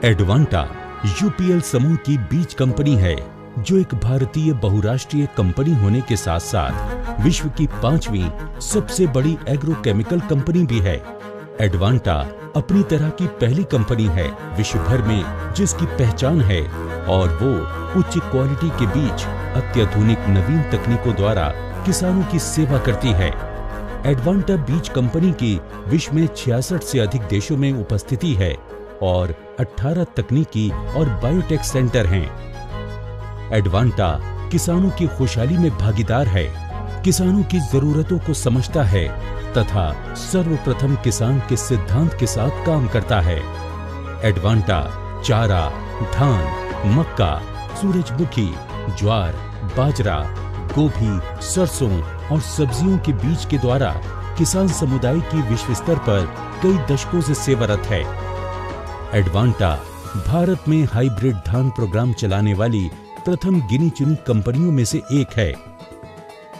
Advanta UPL समूह की बीज कंपनी है जो एक भारतीय बहुराष्ट्रीय कंपनी होने के साथ साथ विश्व की 5वीं सबसे बड़ी एग्रोकेमिकल कंपनी भी है। एडवांटा अपनी तरह की पहली कंपनी है विश्व भर में जिसकी पहचान है और वो उच्च क्वालिटी के बीज अत्याधुनिक नवीन तकनीकों द्वारा किसानों की सेवा करती है। एडवांटा बीज कंपनी की विश्व में 66 से अधिक देशों में उपस्थिति है और 18 तकनीकी और बायोटेक सेंटर हैं। एडवांटा किसानों की खुशहाली में भागीदार है, किसानों की जरूरतों को समझता है तथा सर्वप्रथम किसान के सिद्धांत के साथ काम करता है। एडवांटा चारा, धान, मक्का, सूरजमुखी, ज्वार, बाजरा, गोभी, सरसों और सब्जियों के बीज के द्वारा किसान समुदाय की विश्व स्तर पर कई दशकों से सेवारत है। एडवांटा भारत में हाइब्रिड धान प्रोग्राम चलाने वाली प्रथम गिनी चुनी कंपनियों में से एक है।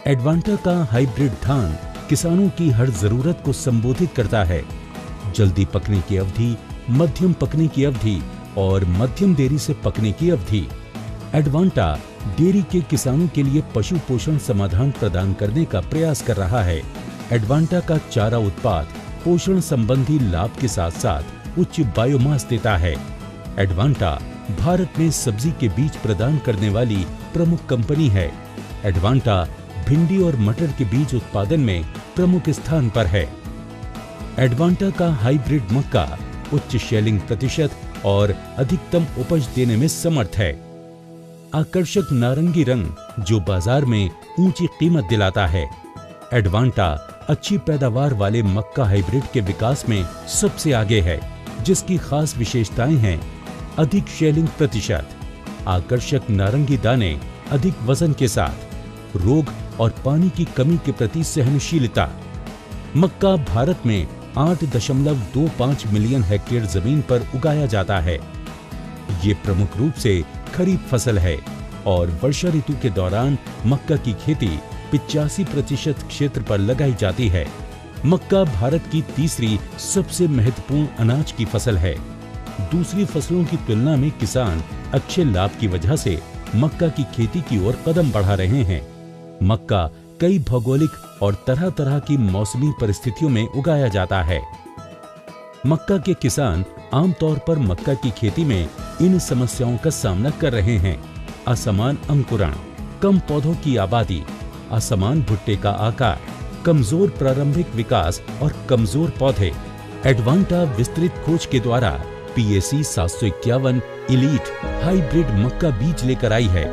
एडवांटा का हाइब्रिड धान किसानों की हर जरूरत को संबोधित करता है। जल्दी पकने की अवधि, मध्यम पकने की अवधि और मध्यम देरी से पकने की अवधि। एडवांटा डेयरी के किसानों के लिए पशु पोषण समाधान प्रदान करने का प्रयास कर रहा है। एडवांटा का चारा उत्पाद पोषण संबंधी लाभ के साथ साथ उच्च बायोमास देता है। एडवांटा भारत में सब्जी के बीज प्रदान करने वाली प्रमुख कंपनी है। एडवांटा भिंडी और मटर के बीज उत्पादन में प्रमुख स्थान पर है। एडवांटा का हाइब्रिड मक्का उच्च शेलिंग प्रतिशत और अधिकतम उपज देने में समर्थ है। आकर्षक नारंगी रंग जो बाजार में ऊंची कीमत दिलाता है। एडवांटा अच्छी पैदावार वाले मक्का हाइब्रिड के विकास में सबसे आगे है, जिसकी खास विशेषताएं हैं अधिक शेलिंग प्रतिशत, आकर्षक नारंगी दाने, अधिक वजन के साथ, रोग और पानी की कमी के प्रति सहनशीलता। मक्का भारत में 8.25 मिलियन हेक्टेयर जमीन पर उगाया जाता है। ये प्रमुख रूप से खरीफ फसल है और वर्षा ऋतु के दौरान मक्का की खेती 85% क्षेत्र पर लगाई जाती है। मक्का भारत की तीसरी सबसे महत्वपूर्ण अनाज की फसल है। दूसरी फसलों की तुलना में किसान अच्छे लाभ की वजह से मक्का की खेती की ओर कदम बढ़ा रहे हैं। मक्का कई भौगोलिक और तरह तरह की मौसमी परिस्थितियों में उगाया जाता है। मक्का के किसान आमतौर पर मक्का की खेती में इन समस्याओं का सामना कर रहे हैं: असमान अंकुरण, कम पौधों की आबादी, असमान भुट्टे का आकार, कमजोर प्रारंभिक विकास और कमजोर पौधे। एडवांटा विस्तृत खोज के द्वारा PAC 751 इलीट हाइब्रिड मक्का बीज लेकर आई है।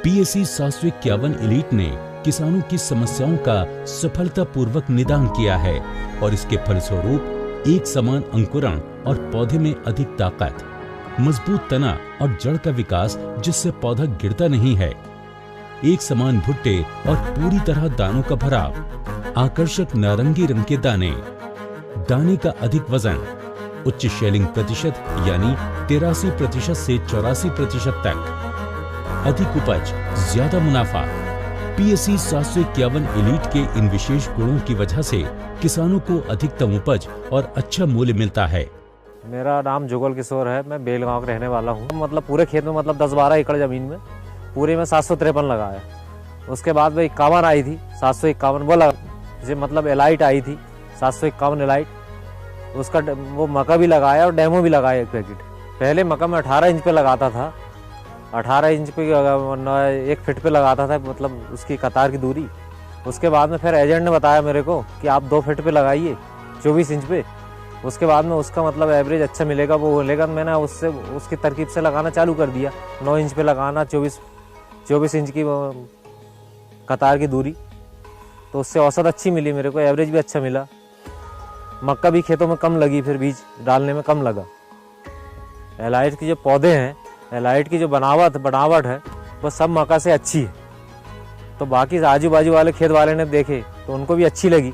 PAC 751 इलीट ने किसानों की समस्याओं का सफलतापूर्वक निदान किया है और इसके फलस्वरूप एक समान अंकुरण और पौधे में अधिक ताकत, मजबूत तना और जड़ का विकास जिससे पौधा गिरता नहीं है, एक समान भुट्टे और पूरी तरह दानों का भराव, आकर्षक नारंगी रंग के दाने, दाने का अधिक वजन, उच्च शेलिंग प्रतिशत यानी 83% से 84% तक, अधिक उपज, ज्यादा मुनाफा। PAC 751 इलीट के इन विशेष गुणों की वजह से किसानों को अधिकतम उपज और अच्छा मूल्य मिलता है। मेरा नाम जुगल किशोर है, मैं बेलगांव का रहने वाला हूँ। मतलब पूरे खेत में मतलब 10-12 एकड़ जमीन में पूरे में 753 लगाया। उसके बाद में 51 आई थी 751 वो लगा, जैसे मतलब एलाइट आई थी 751 एलाइट, उसका वो मक्का भी लगाया और डेमो भी लगाया एक पैकेट। पहले मक्का में 18 इंच पे लगाता था, 18 इंच पे 1 फीट पे लगाता था, मतलब उसकी कतार की दूरी। उसके बाद में फिर एजेंट ने बताया मेरे को कि आप 2 फीट पे लगाइए 24 इंच पे। उसके बाद में उसका मतलब एवरेज अच्छा मिलेगा, वो मिलेगा। मैंने उससे उसकी तरकीब से लगाना चालू कर दिया, 9 इंच पे लगाना, 24 इंच की कतार की दूरी। तो उससे औसत अच्छी मिली मेरे को, एवरेज भी अच्छा मिला। मक्का भी खेतों में कम लगी, फिर बीज डालने में कम लगा। एलाइट के जो पौधे हैं, एलाइट की जो बनावट है वो सब मक्का से अच्छी है। तो बाकी आजू बाजू वाले खेत वाले ने देखे तो उनको भी अच्छी लगी,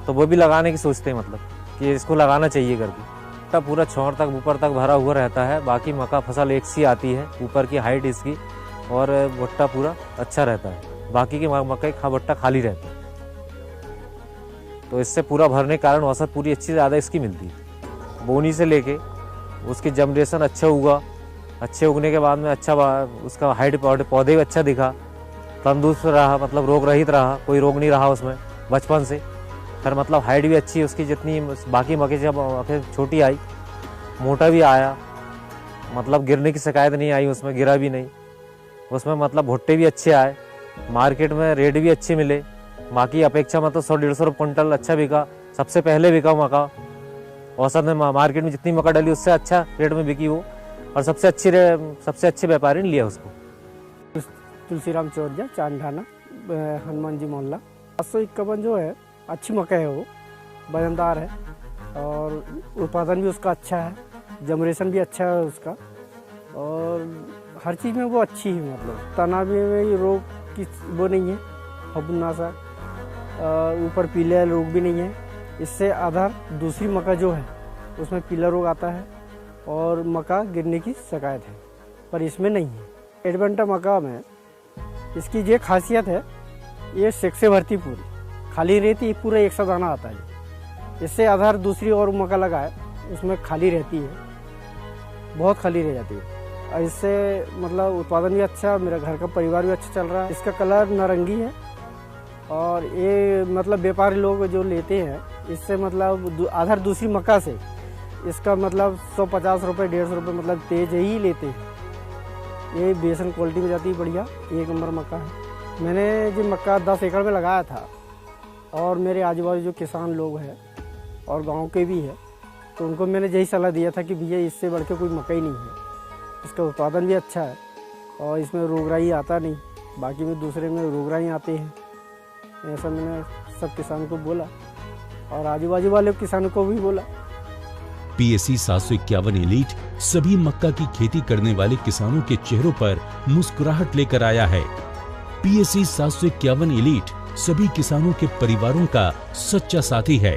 तो वो भी लगाने की सोचते हैं, मतलब कि इसको लगाना चाहिए करके। तब पूरा छोर तक ऊपर तक भरा हुआ रहता है। बाकी मक्का फसल एक सी आती है, ऊपर की हाइट इसकी, और भुट्टा पूरा अच्छा रहता है। बाकी की मक्का का भुट्टा खाली रहता है। तो इससे पूरा भरने के कारण औसत पूरी अच्छी ज़्यादा इसकी मिलती है। बोनी से लेके उसकी जनरेशन अच्छा हुआ, अच्छे उगने के बाद में अच्छा उसका हाइट पौधे भी अच्छा दिखा, तंदुरुस्त रहा, मतलब रोग रहित रहा, कोई रोग नहीं रहा उसमें बचपन से। फिर मतलब हाइट भी अच्छी उसकी, जितनी बाकी मक्के से फिर छोटी आई, मोटा भी आया, मतलब गिरने की शिकायत नहीं आई उसमें, गिरा भी नहीं उसमें, मतलब भुट्टे भी अच्छे आए, मार्केट में रेट भी अच्छे मिले, बाकी अपेक्षा मतलब 100-150 रुपये कुंटल अच्छा बिका, सबसे पहले बिका मक्का औसत में, मार्केट में जितनी मक्का डली उससे अच्छा रेट में बिकी वो, और सबसे अच्छे व्यापारी ने लिया उसको। तुलसीराम चौरजा, चांडाना, हनुमान जी मोहल्ला। 751 जो है अच्छी मक्का है, वो वजनदार है और उत्पादन भी उसका अच्छा है, जनरेशन भी अच्छा है उसका, और हर चीज़ में वो अच्छी है। मतलब तना में रोग की वो नहीं है, फफूंदनाशा, ऊपर पीले रोग भी नहीं है। इससे आधार दूसरी मक्का जो है उसमें पीला रोग आता है और मक्का गिरने की शिकायत है, पर इसमें नहीं है। एडवेंटा मक्का में इसकी ये खासियत है, ये सेक से भरती पूरी खाली रहती है, पूरा 100 दाना आता है। इससे आधार दूसरी और मक्का लगाए उसमें खाली रहती है, बहुत खाली रह जाती है। और इससे मतलब उत्पादन भी अच्छा, मेरा घर का परिवार भी अच्छा चल रहा है। इसका कलर नारंगी है और ये मतलब व्यापारी लोग जो लेते हैं इससे मतलब आधार दूसरी मक्का से इसका मतलब 150 रुपये 150 रुपये मतलब तेज ही लेते हैं। ये बेसन क्वालिटी में जाती है, बढ़िया 1 नंबर मक्का है। मैंने जो मक्का 10 एकड़ में लगाया था और मेरे आजू बाजू जो किसान लोग हैं और गांव के भी है, तो उनको मैंने यही सलाह दिया था कि भैया इससे बढ़ के कोई मक्का ही नहीं है, इसका उत्पादन भी अच्छा है और इसमें रोगराई आता नहीं, बाकी में दूसरे में रोगराई आते हैं। ऐसा मैंने सब किसानों को बोला और आजू बाजू वाले किसानों को भी बोला। PSE 751 एलीट सभी मक्का की खेती करने वाले किसानों के चेहरों पर मुस्कुराहट लेकर आया है। PSE 751 एलीट सभी किसानों के परिवारों का सच्चा साथी है।